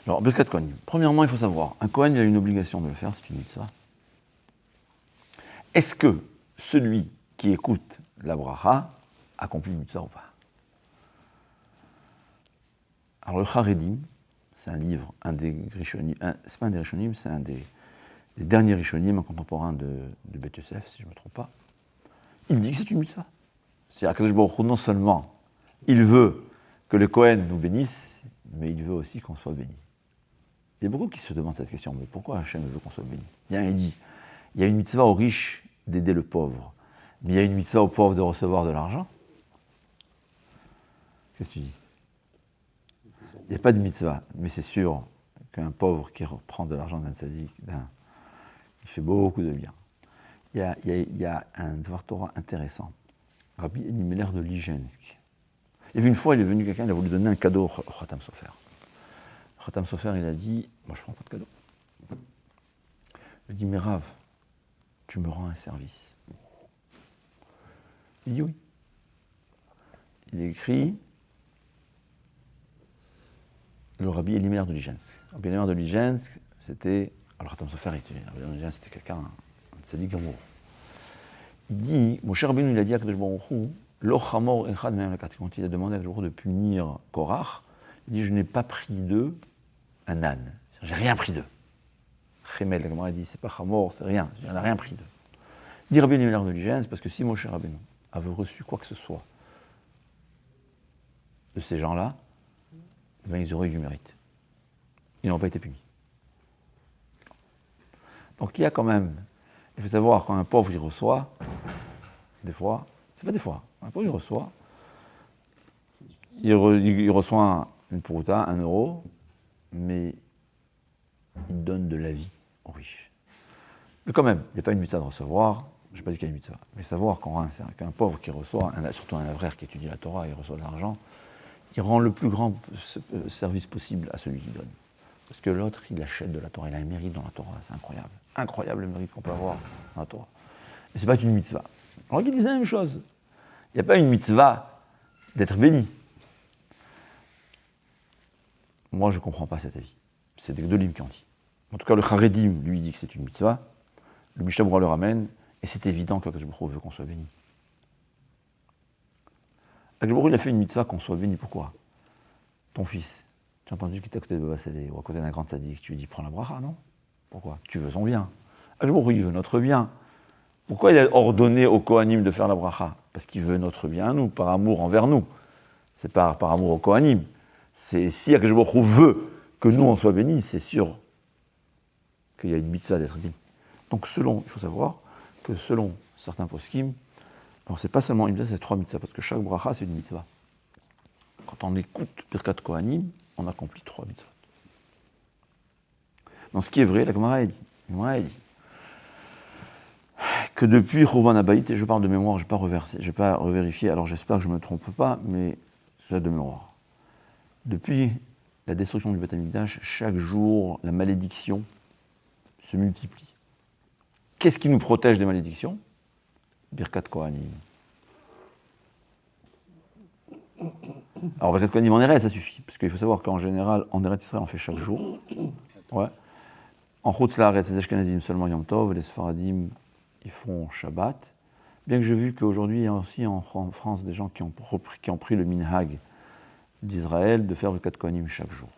Alors, Birkat Kohanim. Premièrement, il faut savoir, un Kohen, il a une obligation de le faire, c'est une mitzvah. Est-ce que celui qui écoute la bracha accomplit une mitzvah ou pas? Alors, le Charedim, c'est un livre, c'est pas un des Rishonim, c'est un des derniers Rishonim, un contemporain de Beth Yosef, si je ne me trompe pas. Il dit que c'est une mitzvah. C'est-à-dire qu'Akadosh Baruch Hu, non seulement il veut que le Kohen nous bénisse, mais il veut aussi qu'on soit béni. Il y a beaucoup qui se demandent cette question, mais pourquoi Hachem veut qu'on soit béni? Il dit, il y a une mitzvah aux riches d'aider le pauvre, mais il y a une mitzvah aux pauvres de recevoir de l'argent. Qu'est-ce que tu dis? Il n'y a pas de mitzvah, mais c'est sûr qu'un pauvre qui reprend de l'argent d'un tzaddik, il fait beaucoup de bien. Il y a un Dvar Torah intéressant. Rabbi Elimelech de Ligensk. Il y avait une fois, il est venu quelqu'un, il a voulu donner un cadeau au Khatam Sofer. Le Khatam Sofer, il a dit, moi je ne prends pas de cadeau. Il dit, mais Rav, tu me rends un service. Il dit oui. Il écrit le Rabbi Elimelech de Ligensk. Rabbi Elimelech de Ligensk, c'était, alors Khatam Sofer, Rabbi Elimelech de Ligensk, c'était quelqu'un, un tzaddik gamour. Il dit, mon cher Rabbeinu, il a dit à Kadosh Baruch Hu, lo chamor echad me'am lakati. Quand il a demandé à Kadosh Baruch Hu de punir Korach, il dit, je n'ai pas pris d'eux un âne. J'ai rien pris d'eux. Chemel, la Gemara dit, c'est pas chamor, c'est rien. Il n'a rien pris d'eux. Dit Rabbi Elimelech de Ligensk, parce que si mon cher Rabbeinu avait reçu quoi que ce soit de ces gens-là, ben ils auraient eu du mérite. Ils n'auraient pas été punis. Donc il y a quand même, il faut savoir, quand un pauvre il reçoit, des fois, c'est pas des fois, un pauvre il reçoit, il reçoit une pourouta, 1 euro, mais il donne de la vie aux riches. Mais quand même, il n'y a pas une mitzvah de recevoir, je n'ai pas dit qu'il y a une mitzvah, mais savoir qu'un pauvre qui reçoit, surtout un frère qui étudie la Torah, il reçoit de l'argent, il rend le plus grand service possible à celui qui donne. Parce que l'autre, il achète de la Torah, il a un mérite dans la Torah, c'est incroyable. Incroyable le mérite qu'on peut avoir dans la Torah. Et ce n'est pas une mitzvah. Alors ils disent la même chose. Il n'y a pas une mitzvah d'être béni. Moi, je ne comprends pas cet avis. C'est des Gdolim qui ont dit. En tout cas, le Charedim, lui, dit que c'est une mitzvah. Le Mishabura le ramène, et c'est évident qu'Akadosh Baruch Hu veut qu'on soit béni. Akadosh Baruch Hu, il a fait une mitzvah qu'on soit béni. Pourquoi? Ton fils, tu as entendu qu'il était à côté de Baba Salé, ou à côté d'un grand tzaddik, tu lui dis, prends la bracha, non? Pourquoi? Tu veux son bien. Akadosh Baruch Hu, il veut notre bien. Pourquoi il a ordonné au Kohanim de faire la bracha? Parce qu'il veut notre bien à nous, par amour envers nous. C'est pas par amour au Kohanim. C'est si Akadosh Baruch Hu veut que nous on soit bénis, c'est sûr qu'il y a une mitzvah d'être béni. Donc il faut savoir que selon certains poskim, alors c'est pas seulement une mitzvah, c'est 3 mitzvahs, parce que chaque bracha c'est une mitzvah. Quand on écoute Birkat Kohanim, on accomplit 3 mitzvahs. Donc ce qui est vrai, la Gemara dit que depuis Churban Habayit, et je parle de mémoire, je n'ai pas revérifié, alors j'espère que je ne me trompe pas, mais c'est de mémoire. Depuis la destruction du Beth Amikdash, chaque jour, la malédiction se multiplie. Qu'est-ce qui nous protège des malédictions? Birkat Kohanim. Alors Birkat Kohanim en Eretz, ça suffit, parce qu'il faut savoir qu'en général, en Eretz Israël, on fait chaque jour. Ouais. En Chutz La'aretz, les Ashkenazim seulement Yom Tov, les Sfaradim, ils font Shabbat. Bien que j'ai vu qu'aujourd'hui, il y a aussi en France des gens qui ont pris le minhag d'Israël de faire le Birkat Kohanim chaque jour.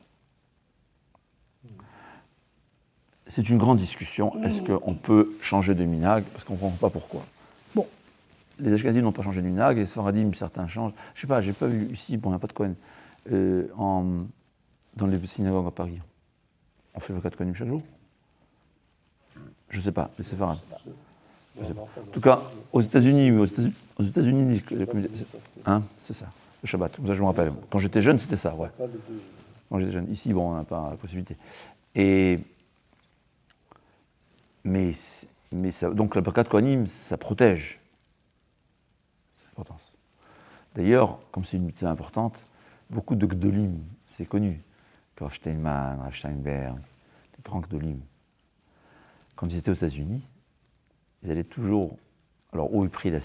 C'est une grande discussion. Est-ce qu'on peut changer de minhag? Parce qu'on ne comprend pas pourquoi. Bon, les Ashkenazim n'ont pas changé de minhag, les Sfaradim, certains changent. Je ne sais pas, j'ai pas vu ici, bon, il n'y a pas de Kohen, dans les synagogues à Paris. On fait le Birkat Kohanim chaque jour? Je ne sais pas, les Séfarades. En tout cas, aux États-Unis, hein, c'est ça, le Shabbat. Ça, je me rappelle. Quand j'étais jeune, c'était ça, ouais. Quand j'étais jeune. Ici, bon, on n'a pas la possibilité. Mais ça, donc, la Birkat Kohanim, ça protège. C'est important. D'ailleurs, comme c'est une mitzvah importante, beaucoup de Gdolim, c'est connu. Rav Steinman, Rav Steinberg, les grands Gdolim. Quand ils étaient aux États-Unis, ils allaient toujours, alors où ils prient la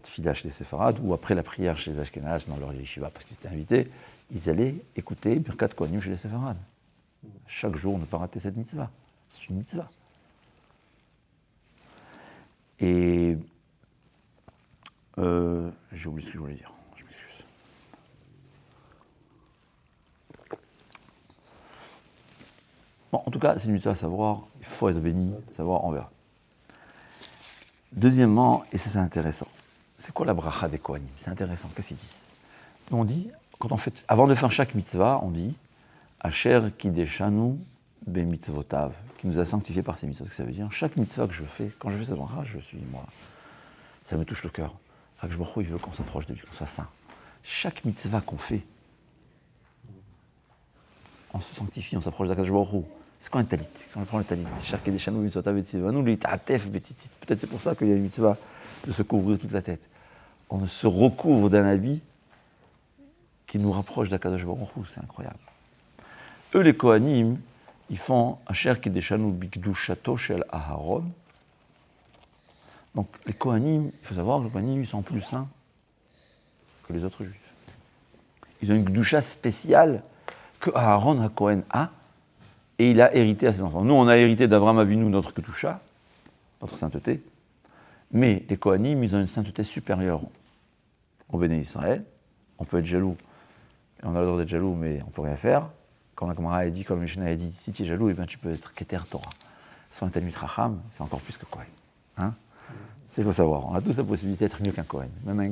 tefila chez les séfarades, ou après la prière chez les ashkénazes, dans leur yeshiva, parce qu'ils étaient invités, ils allaient écouter Birkat Kohanim chez les séfarades. Chaque jour, ne pas rater cette mitzvah. C'est une mitzvah. Et j'ai oublié ce que je voulais dire. Je m'excuse. Bon, en tout cas, c'est une mitzvah à savoir. Il faut être béni, savoir, on verra. Deuxièmement, et ça c'est intéressant, c'est quoi la bracha des Kohanim? C'est intéressant, qu'est-ce qu'ils disent? On dit, avant de faire chaque mitzvah, on dit Asher kideshanu be mitzvotav, qui nous a sanctifiés par ses mitzvot. Ce que ça veut dire, chaque mitzvah que je fais, quand je fais cette bracha, je suis moi. Ça me touche le cœur. Akadosh Baruch Hu, il veut qu'on s'approche de lui, qu'on soit saint. Chaque mitzvah qu'on fait, on se sanctifie, on s'approche d'Akadosh Baruch Hu. C'est quoi un talit? Quand on prend le talit, peut-être c'est pour ça qu'il y a une mitzvah de se couvrir toute la tête. On se recouvre d'un habit qui nous rapproche d'Akadosh Baruch Hu, c'est incroyable. Eux, les Kohanim, ils font Asher kideshanu bikdushato shel Aharon. Donc les Kohanim, il faut savoir que les Kohanim, ils sont plus saints que les autres juifs. Ils ont une Gdusha spéciale que Aaron HaKohen a, et il a hérité à ses enfants. Nous, on a hérité d'Avraham Avinu notre Kedusha, notre sainteté, mais les Kohanim, ils ont une sainteté supérieure au Béné Israël. On peut être jaloux, et on a le droit d'être jaloux, mais on ne peut rien faire. Comme la Gemara a dit, comme le Mishnah a dit, si tu es jaloux, eh bien, tu peux être Keter Torah. Soit un Talmid Racham, c'est encore plus que Kohen. Hein? Ça, il faut savoir. On a tous la possibilité d'être mieux qu'un Kohen. Même un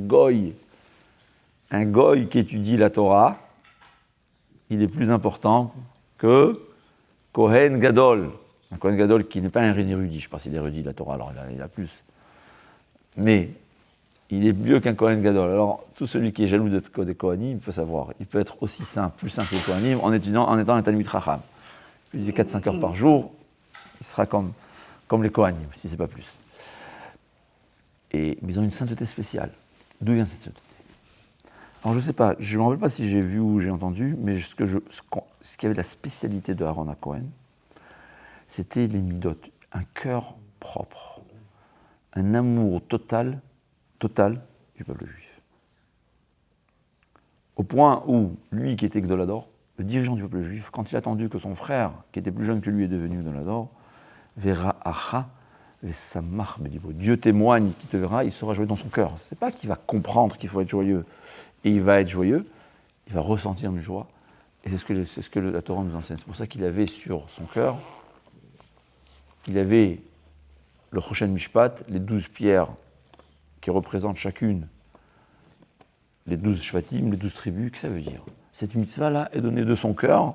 goy qui étudie la Torah, il est plus important que Kohen Gadol. Un Kohen Gadol qui n'est pas un érudit. Je ne sais pas s'il est érudit de la Torah, alors il a plus. Mais il est mieux qu'un Kohen Gadol. Alors, tout celui qui est jaloux des Kohanim, il peut savoir. Il peut être aussi saint, plus saint que les Kohanim, en étant un Talmid Racham. Il dit 4-5 heures par jour, il sera comme les Kohanim, si ce n'est pas plus. Mais ils ont une sainteté spéciale. D'où vient cette sainteté? Alors je ne sais pas, je ne me rappelle pas si j'ai vu ou j'ai entendu, mais ce qui avait la spécialité de Aaron HaKohen, c'était les midot, un cœur propre, un amour total du peuple juif. Au point où, lui qui était Gdolador, le dirigeant du peuple juif, quand il a attendu que son frère, qui était plus jeune que lui, est devenu Gdolador, verra Acha, Vesamach Bedibo. Dieu témoigne qu'il te verra, il sera joyeux dans son cœur. Ce n'est pas qu'il va comprendre qu'il faut être joyeux, et il va être joyeux, il va ressentir une joie. Et c'est ce que la Torah nous enseigne. C'est pour ça qu'il avait sur son cœur, il avait le Choshen Mishpat, les 12 pierres qui représentent chacune les 12 Shvatim, les 12 tribus. Qu'est-ce que ça veut dire? Cette mitzvah-là est donnée de son cœur,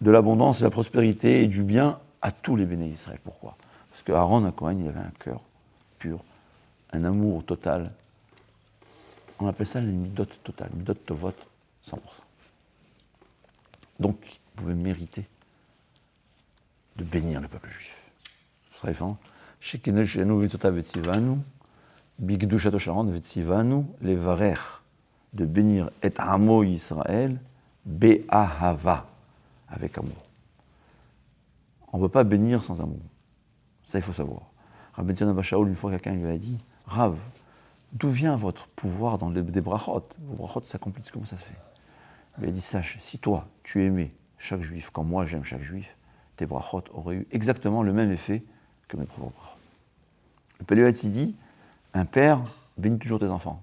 de l'abondance, de la prospérité et du bien à tous les béné Israël. Pourquoi? Parce que Aaron HaKohen, il avait un cœur pur, un amour total. On appelle ça les midot totales, midot tovot, 100%. Donc, vous pouvez mériter de bénir le peuple juif. Ce sera effrayant. Shekinel shenu v'tzotav v'tzivanu, bigdushato sharon v'tzivanu, levarer, de bénir et amo Israël, be'ahava, avec amour. On ne peut pas bénir sans amour. Ça, il faut savoir. Rabbi Tzadok Abba Shaul, une fois, quelqu'un lui a dit, Rav, d'où vient votre pouvoir dans des brachot? Vos brachot s'accomplissent, comment ça se fait? Il a dit, sache, si toi, tu aimais chaque juif, comme moi j'aime chaque juif, tes brachot auraient eu exactement le même effet que mes propres brachot. Le Péléoët dit, un père bénit toujours tes enfants.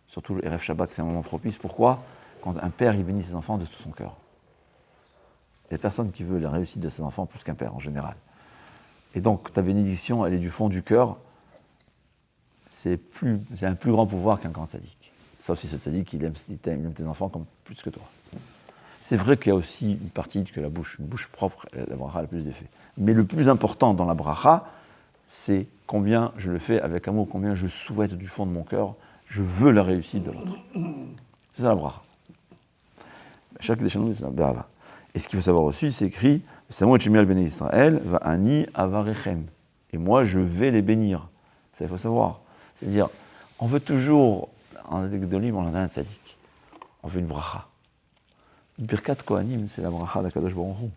Surtout le Erev Shabbat, c'est un moment propice. Pourquoi? Quand un père, il bénit ses enfants de tout son cœur. Il n'y a personne qui veut la réussite de ses enfants plus qu'un père, en général. Et donc, ta bénédiction, elle est du fond du cœur. C'est un plus grand pouvoir qu'un grand tzaddik. Sauf si ce tzaddik, il aime tes enfants comme plus que toi. C'est vrai qu'il y a aussi une partie que une bouche propre, la bracha a le plus d'effet. Mais le plus important dans la bracha, c'est combien je le fais avec amour, combien je souhaite du fond de mon cœur, je veux la réussite de l'autre. C'est ça la bracha. Chaque des chanou, c'est la bracha. Et ce qu'il faut savoir aussi, c'est écrit « Samo et Shemiel Bnei Israël va ani avarechem » et moi, je vais les bénir. Ça, il faut savoir. C'est-à-dire, on veut toujours, en Gdolim, on en a un tzaddik. On veut une bracha. Birkat Kohanim, c'est la bracha d'Akadosh Baruch Hu.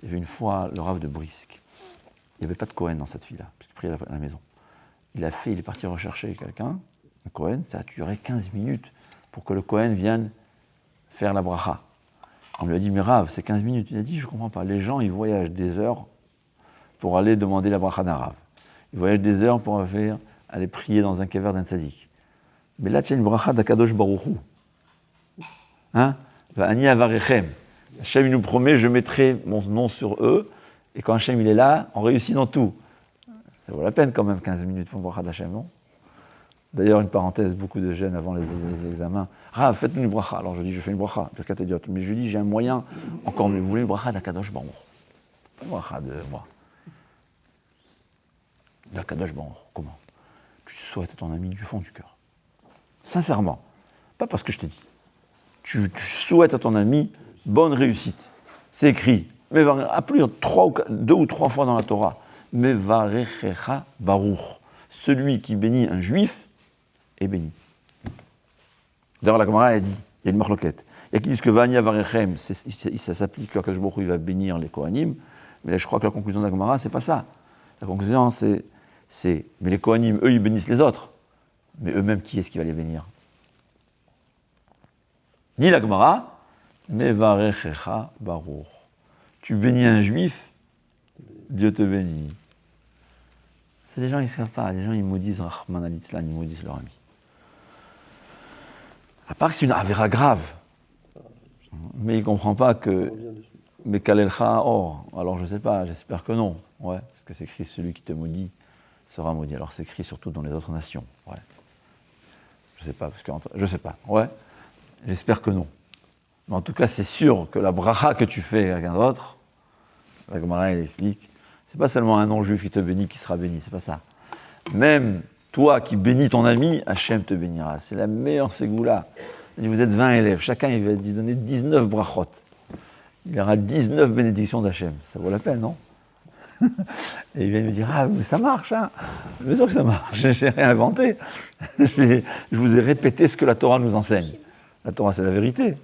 Il y avait une fois le Rav de Brisk. Il n'y avait pas de Kohen dans cette fille-là, puisqu'il priait à la maison. Il est parti rechercher quelqu'un, un Kohen, ça a duré 15 minutes pour que le Kohen vienne faire la bracha. On lui a dit, mais Rav, c'est 15 minutes. Il a dit, je ne comprends pas. Les gens, ils voyagent des heures pour aller demander la bracha d'un Rav. Ils voyagent des heures pour aller prier dans un kever d'un tzaddik. Mais là, tu as une bracha d'Akadosh Baruch Hu. Hein? Ani avarechem. Hachem, il nous promet, je mettrai mon nom sur eux. Et quand Hachem, il est là, on réussit dans tout. Ça vaut la peine quand même, 15 minutes pour une bracha d'Hachem, non? D'ailleurs, une parenthèse, beaucoup de jeunes avant les examens. Rav, faites-nous une bracha. Alors je dis, je fais une bracha, Birkat Idiot. Mais je dis, j'ai un moyen encore mieux. Vous voulez une bracha d'Akadosh Baruch? Pas une bracha de moi. D'Akadosh Baruch. Comment? Tu souhaites à ton ami du fond du cœur. Sincèrement. Pas parce que je t'ai dit. Tu souhaites à ton ami bonne réussite. C'est écrit. Mais à plus de 2 ou 3 fois dans la Torah. Mevarechecha Baruch. Celui qui bénit un juif est béni. D'ailleurs, la Gemara a dit, il y a une marloquette. Il y a qui disent que Vania Varechem, ça s'applique quand Akadosh Baruch Hu va bénir les Kohanim, mais là, je crois que la conclusion de la Gemara, c'est pas ça. La conclusion, c'est mais les Kohanim, eux, ils bénissent les autres. Mais eux-mêmes, qui est-ce qui va les bénir? Dit la Gemara, Mevarechecha Baruch. Tu bénis un juif, Dieu te bénit. C'est les gens, ils ne savent pas. Les gens, ils maudissent Rahman al-Islam, ils maudissent leur ami. À part que c'est une avéra grave. Mais il ne comprend pas que. Mais Kalelcha or. Alors je ne sais pas, j'espère que non. Ouais, parce que c'est écrit celui qui te maudit sera maudit. Alors c'est écrit surtout dans les autres nations. Ouais. Je ne sais pas, parce que. Je ne sais pas. Ouais. J'espère que non. Mais en tout cas, c'est sûr que la bracha que tu fais à quelqu'un d'autre, la Gemara, elle explique, c'est pas seulement un non-juif qui te bénit qui sera béni, c'est pas ça. Même toi qui bénis ton ami, Hachem te bénira. C'est la meilleure ségoula. Vous êtes 20 élèves, chacun il va lui donner 19 brachot. Il aura 19 bénédictions d'Hachem. Ça vaut la peine, non? Et il vient me dire, ah, mais ça marche, hein? Bien sûr que ça marche, j'ai rien inventé. Je vous ai répété ce que la Torah nous enseigne. La Torah, c'est la vérité.